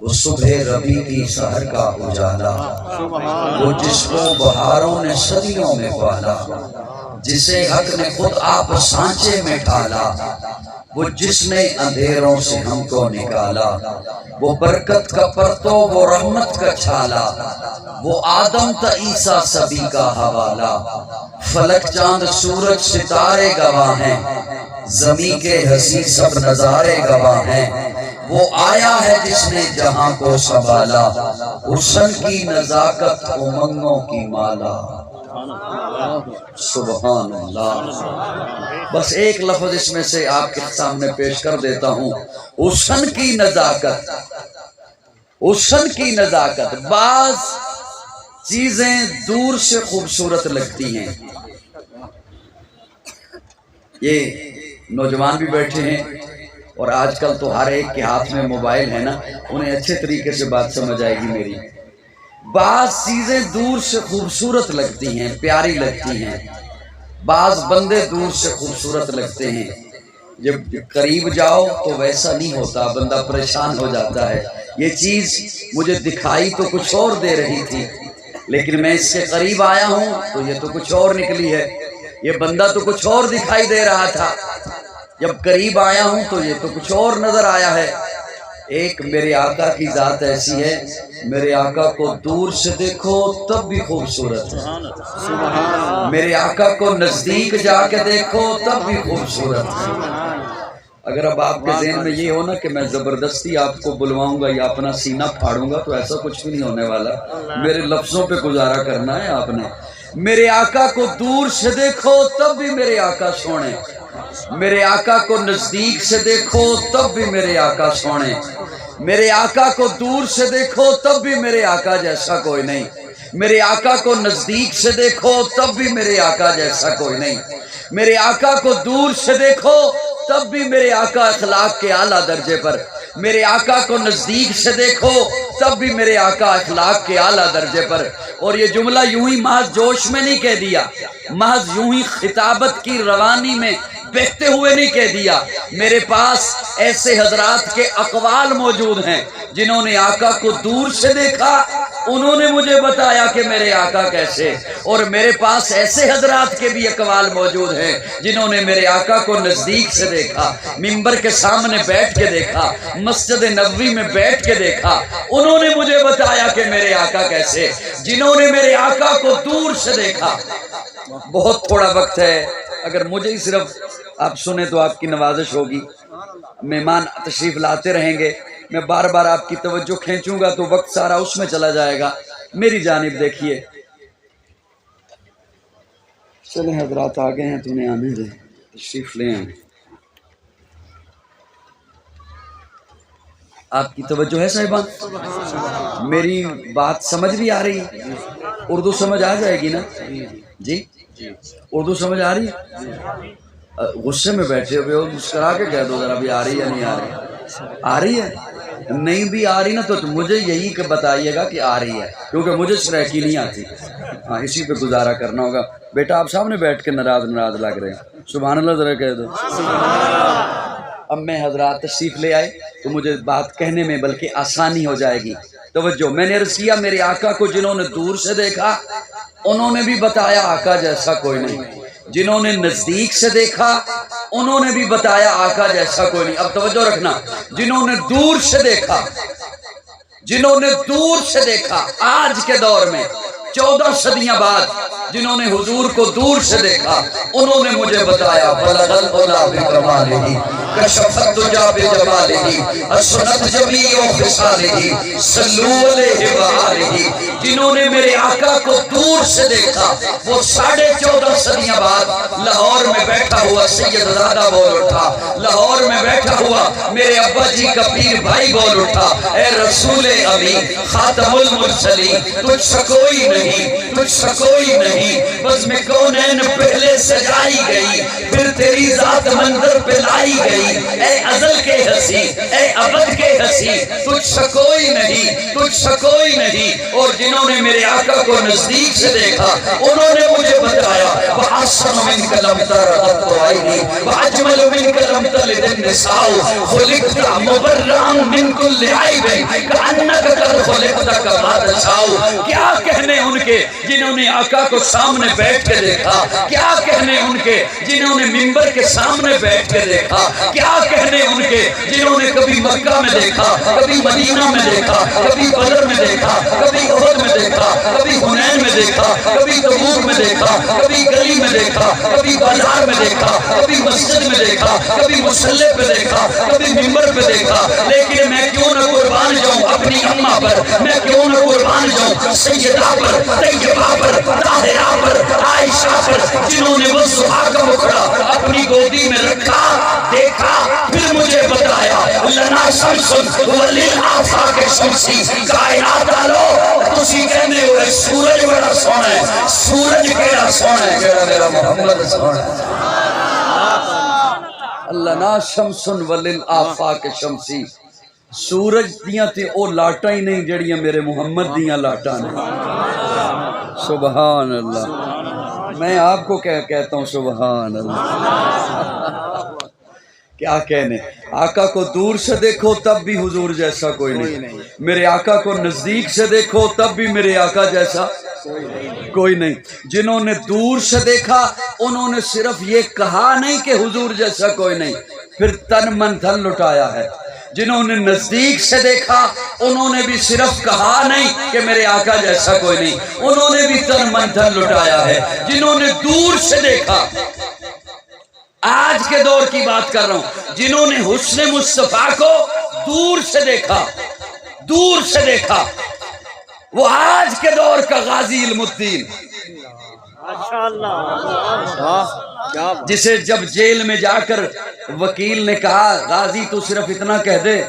وہ صبح ربی کی سحر کا اجالا، وہ جس کو بہاروں نے صدیوں میں پالا، جسے حق نے خود آپ سانچے میں ڈھالا، وہ جس نے اندھیروں سے ہم کو نکالا، وہ برکت کا پرتو، وہ رحمت کا چھالا، وہ آدم تا عیسیٰ سبھی کا حوالہ، فلک چاند سورج ستارے گواہ ہیں، زمین کے ہنسی سب نظارے گواہ ہیں، وہ آیا ہے جس نے جہاں کو سنبھالا، حسن کی نزاکت امنگوں کی مالا۔ سبحان اللہ۔ بس ایک لفظ اس میں سے آپ کے سامنے پیش کر دیتا ہوں، حسن کی نزاکت۔ حسن کی نزاکت، بعض چیزیں دور سے خوبصورت لگتی ہیں۔ یہ نوجوان بھی بیٹھے ہیں اور آج کل تو ہر ایک کے ہاتھ میں موبائل ہے نا، انہیں اچھے طریقے سے بات سمجھ آئے گی میری۔ بعض چیزیں دور سے خوبصورت لگتی ہیں، پیاری لگتی ہیں، بعض بندے دور سے خوبصورت لگتے ہیں، جب قریب جاؤ تو ویسا نہیں ہوتا، بندہ پریشان ہو جاتا ہے۔ یہ چیز مجھے دکھائی تو کچھ اور دے رہی تھی، لیکن میں اس کے قریب آیا ہوں تو یہ تو کچھ اور نکلی ہے، یہ بندہ تو کچھ اور دکھائی دے رہا تھا، جب قریب آیا ہوں تو یہ تو کچھ اور نظر آیا ہے۔ ایک میرے آقا کی ذات ایسی ہے، میرے آقا کو دور سے دیکھو تب بھی خوبصورت ہے، میرے آقا کو نزدیک جا کے دیکھو تب بھی خوبصورت ہے۔ اگر اب آپ کے ذہن میں یہ ہو نا کہ میں زبردستی آپ کو بلواؤں گا یا اپنا سینہ پھاڑوں گا، تو ایسا کچھ بھی نہیں ہونے والا، میرے لفظوں پہ گزارا کرنا ہے آپ نے۔ میرے آقا کو دور سے دیکھو تب بھی میرے آقا سونے، میرے آقا کو نزدیک سے دیکھو تب بھی میرے آقا سونے، میرے آقا کو دور سے دیکھو تب بھی میرے آقا جیسا کوئی نہیں، میرے آقا کو نزدیک سے دیکھو تب بھی میرے آقا جیسا کوئی نہیں، میرے آقا کو دور سے دیکھو تب بھی میرے آقا اخلاق کے اعلیٰ درجے پر، میرے آقا کو نزدیک سے دیکھو تب بھی میرے آقا اخلاق کے اعلیٰ درجے پر۔ اور یہ جملہ یوں ہی محض جوش میں نہیں کہہ دیا، محض یوں ہی خطابت کی روانی میں بہتے ہوئے نہیں کہہ دیا، میرے پاس ایسے حضرات کے اقوال موجود ہیں جنہوں نے آقا کو دور سے دیکھا، انہوں نے مجھے بتایا کہ میرے آقا کیسے، اور میرے پاس ایسے حضرات کے بھی اقوال موجود ہیں جنہوں نے میرے آقا کو نزدیک سے دیکھا، منبر کے سامنے بیٹھ کے دیکھا، مسجد نبوی میں بیٹھ کے دیکھا، انہوں نے مجھے بتایا کہ میرے آقا کیسے۔ جنہوں نے میرے آقا کو دور سے دیکھا، بہت تھوڑا وقت ہے، اگر مجھے ہی صرف آپ سنیں تو آپ کی نوازش ہوگی، مہمان تشریف لاتے رہیں گے، میں بار بار آپ کی توجہ کھینچوں گا تو وقت سارا اس میں چلا جائے گا، میری جانب دیکھیے۔ چلیں حضرات آگے ہیں تو انہیں آنے دیں، تشریف لے آئیں۔ آپ کی توجہ ہے صاحبان؟ میری بات سمجھ بھی آ رہی ہے؟ اردو سمجھ آ جائے گی نا جی؟ اردو سمجھ آ رہی ہے؟ غصے میں بیٹھے ہوئے ہو، مسکرا کے کہہ دو ذرا بھی آ رہی ہے نہیں آ رہی؟ آ رہی ہے؟ نہیں بھی آ رہی نا تو مجھے یہی کہ بتائیے گا کہ آ رہی ہے، کیونکہ مجھے سریکی نہیں آتی، ہاں اسی پہ گزارا کرنا ہوگا۔ بیٹا آپ سامنے بیٹھ کے ناراض لگ رہے ہیں، سبحان اللہ ذرا کہہ دو۔ اب میں حضرات تشریف لے آئے تو مجھے بات کہنے میں بلکہ آسانی ہو جائے گی۔ توجہ، میں نے عرض کیا میرے آقا کو جنہوں نے دور سے دیکھا انہوں نے بھی بتایا آقا جیسا کوئی نہیں، جنہوں نے نزدیک سے دیکھا انہوں نے بھی بتایا آقا جیسا کوئی نہیں۔ اب توجہ رکھنا، جنہوں نے دور سے دیکھا، جنہوں نے دور سے دیکھا، آج کے دور میں 14 صدیاں بعد جنہوں نے حضور کو دور سے دیکھا انہوں نے مجھے بتایا بلغ العلا بکمالہ کشف الدجی بجمالہ حسنت جمیع خصالہ صلوا علیہ وآلہ۔ جنہوں نے میرے آقا کو دور سے دیکھا وہ 14.5 صدیاں بعد لاہور میں بیٹھا ہوا سید زادہ بول اٹھا، لاہور میں بیٹھا ہوا میرے ابا جی کا پیر بھائی بول اٹھا، اے رسول امین خاتم المرسلین، تجھ سا کوئی نہیں، تجھ سا کوئی نہیں، نہیں، بس میں کونین پہلے سجائی گئی، پھر تیری ذات منظر پہ لائی گئی۔ اے ازل کے ہنسی، اے ابد کے ہنسی، تجھ سا کوئی نہیں، تجھ سا کوئی نہیں۔ اور جنہوں نے میرے آقا کو نزدیک سے دیکھا انہوں نے مجھے بتایا وَأَحْسَنُ مِنْكَ لَمْ تَرَ قَطُّ عَيْنِي وَأَجْمَلُ مِنْكَ لَمْ تَلِدِ النِّسَاءُ خُلِقْتَ مُبَرَّأً مِنْ كُلِّ عَيْبٍ كَأَنَّكَ قَدْ خُلِقْتَ كَمَا تَشَاءُ۔ کیا کہنے ان کے جنہوں نے آقا کو سامنے بیٹھ کے دیکھا، کیا کہنے ان کے جنہوں نے منبر کے سامنے بیٹھ کے دیکھا، کیا کہنے ان کے جنہوں نے کبھی مکہ میں دیکھا، کبھی مدینہ میں دیکھا، کبھی بدر میں دیکھا، کبھی احد میں دیکھا، کبھی حنین میں دیکھا، کبھی تبوک میں دیکھا، کبھی گلی میں دیکھا، کبھی بازار میں دیکھا، کبھی مسجد میں دیکھا، کبھی مصلی پہ دیکھا، کبھی منبر پہ دیکھا، لیکن میں کیوں نہ قربان جاؤں اپنی اماں پر، میں کیوں نہ قربان جاؤں سیدہ پر، طیبہ پر، طاہرہ پر، عائشہ پر، جنہوں نے وہ صبح کا مکھڑا اپنی گودی میں رکھا، دیکھا، پھر مجھے بتایا لنا شمس وللآفاق شمسی۔ کائنات والو تسی کہنے ہوئے سورج بڑا سونا ہے، سورج کیڑا سونا ہے، کیڑا میرا محمد سونا ہے۔ لنا شمس وللآفاق شمسی، سورج دیاں تے او لاٹاں ہی نہیں جڑیاں میرے محمد دیاں لاٹاں نے۔ سبحان اللہ، میں آپ کو کہتا ہوں سبحان اللہ۔ کیا کہنے، آقا کو دور سے دیکھو تب بھی حضور جیسا کوئی نہیں، میرے آقا کو نزدیک سے دیکھو تب بھی میرے آقا جیسا کوئی نہیں۔ جنہوں نے دور سے دیکھا انہوں نے صرف یہ کہا نہیں کہ حضور جیسا کوئی نہیں، پھر تن من دھن لٹایا ہے۔ جنہوں نے نزدیک سے دیکھا انہوں نے بھی صرف کہا نہیں کہ میرے آقا جیسا کوئی نہیں، انہوں نے بھی تن من دھن لٹایا ہے۔ جنہوں نے دور سے دیکھا، آج کے دور کی بات کر رہا ہوں، جنہوں نے حسن مصطفیٰ کو دور سے دیکھا، دور سے دیکھا، وہ آج کے دور کا غازی علم الدین، جسے جب جیل میں جا کر وکیل نے کہا غازی تو صرف اتنا کہہ دے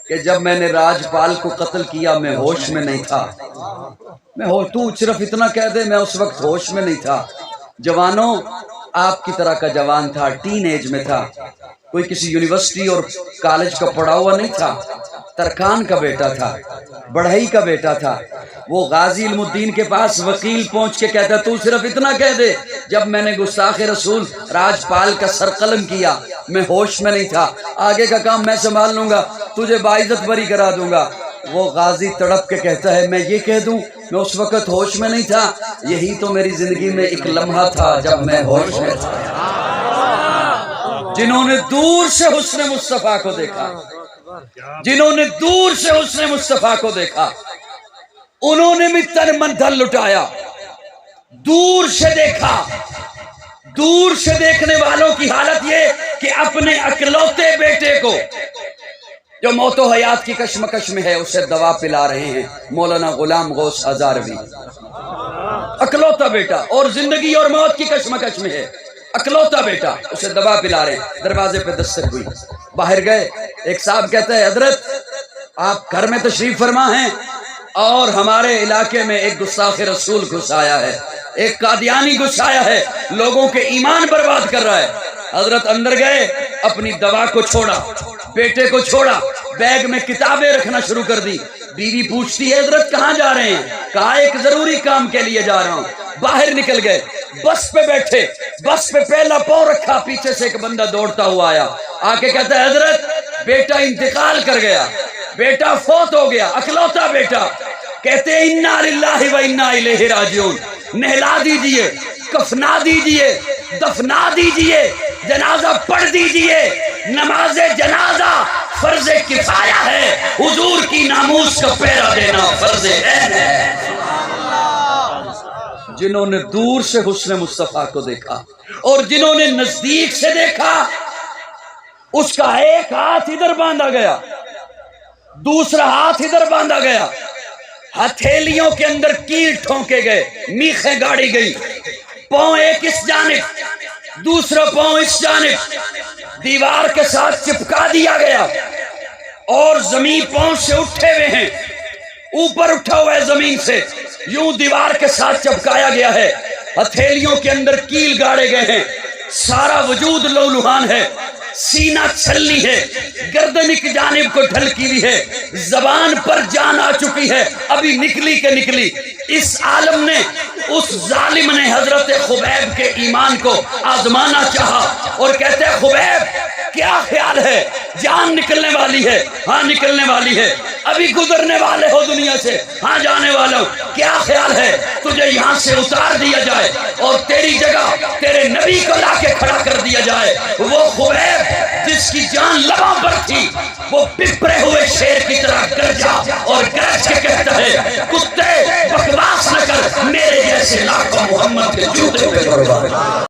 کہ جب میں نے راجپال کو قتل کیا میں ہوش میں نہیں تھا، تو صرف اتنا کہہ دے میں اس وقت ہوش میں نہیں تھا۔ جوانوں، آپ کی طرح کا جوان تھا، ٹین ایج میں تھا، کوئی کسی یونیورسٹی اور کالج کا پڑھا ہوا نہیں تھا، ترکان کا بیٹا تھا، بڑھئی کا بیٹا تھا۔ وہ غازی علم الدین کے پاس وکیل پہنچ کے کہتا تو صرف اتنا کہہ دے جب میں نے گستاخ رسول راجپال کا سر قلم کیا میں ہوش میں نہیں تھا، آگے کا کام میں سنبھال لوں گا، تجھے باعزت بری کرا دوں گا۔ وہ غازی تڑپ کے کہتا ہے میں یہ کہہ دوں میں اس وقت ہوش میں نہیں تھا، یہی تو میری زندگی میں ایک لمحہ تھا جب میں ہوش میں تھا۔ جنہوں نے دور سے حسن مصطفیٰ کو دیکھا، جنہوں نے دور سے حسن مصطفیٰ کو دیکھا انہوں نے بھی تن من دھن لٹایا۔ دور سے دیکھا، دور سے دیکھنے والوں کی حالت یہ کہ اپنے اکلوتے بیٹے کو جو موت و حیات کی کشمکش میں ہے اسے دوا پلا رہے ہیں مولانا غلام غوث ہزاروی، اکلوتا بیٹا، اور زندگی اور موت کی کشمکش میں ہے، اکلوتا بیٹا، اسے دوا پلا رہے ہیں۔ دروازے پہ دستک ہوئی، باہر گئے، ایک صاحب کہتا ہے حضرت آپ گھر میں تشریف فرما ہیں اور ہمارے علاقے میں ایک گستاخ رسول گھس آیا ہے، ایک قادیانی گھس آیا ہے، لوگوں کے ایمان برباد کر رہا ہے۔ حضرت اندر گئے، اپنی دوا کو چھوڑا، بیٹے کو چھوڑا، بیگ میں کتابیں رکھنا شروع کر دی۔ بیوی پوچھتی ہے حضرت کہاں جا رہے ہیں؟ کہا ایک ضروری کام کے لیے جا رہا ہوں۔ باہر نکل گئے، بس پہ بیٹھے، بس پہ پہلا پاؤں رکھا، پیچھے سے ایک بندہ دوڑتا ہوا آیا، آ کے کہتا ہے حضرت بیٹا انتقال کر گیا، بیٹا فوت ہو گیا، اکلوتا بیٹا۔ کہتے ہیں انا للہ و انا الیہ راجعون، نہلا دیجئے، کفنا دیجئے، دفنا دیجئے، جنازہ پڑھ دیجئے۔ نماز جنازہ فرض کفایہ ہے، حضور کی ناموس کا پہرا دینا فرض عین ہے۔ جنہوں نے دور سے حسن مصطفیٰ کو دیکھا اور جنہوں نے نزدیک سے دیکھا، اس کا ایک ہاتھ ادھر باندھا گیا، دوسرا ہاتھ ادھر باندھا گیا، ہتھیلیوں کے اندر کیل ٹھونکے گئے، میخیں گاڑی گئی، پاؤں ایک اس جانب دوسرا پاؤں اس جانب دیوار کے ساتھ چپکا دیا گیا، اور زمین پاؤں سے اٹھے ہوئے ہیں۔ اوپر اٹھا ہوا ہے زمین سے، یوں دیوار کے ساتھ چپکایا گیا ہے، ہتھیلیوں کے اندر کیل گاڑے گئے ہیں، سارا وجود لولہان ہے، سینہ چھلنی ہے، گردن ایک جانب کو ڈھلکی ہوئی ہے، زبان پر جان آ چکی ہے، ابھی نکلی کہ نکلی۔ اس عالم نے، اس ظالم نے حضرت خبیب کے ایمان کو آزمانا چاہا اور کہتے ہیں خبیب کیا خیال ہے، جان نکلنے والی ہے؟ ہاں نکلنے والی ہے۔ ابھی گزرنے والے ہو دنیا سے؟ ہاں جانے والا ہوں۔ کیا خیال ہے تجھے یہاں سے اتار دیا جائے اور تیری جگہ تیرے نبی کو لا کے کھڑا کر دیا جائے؟ وہ خبیب جس کی جان لبوں پر تھی، وہ بپرے ہوئے شیر کی طرح گرجا اور گرج کے کہتا ہے کتے بکواس نہ کر، میرے جیسے لاکھوں محمد کے جوتے پہ قربان۔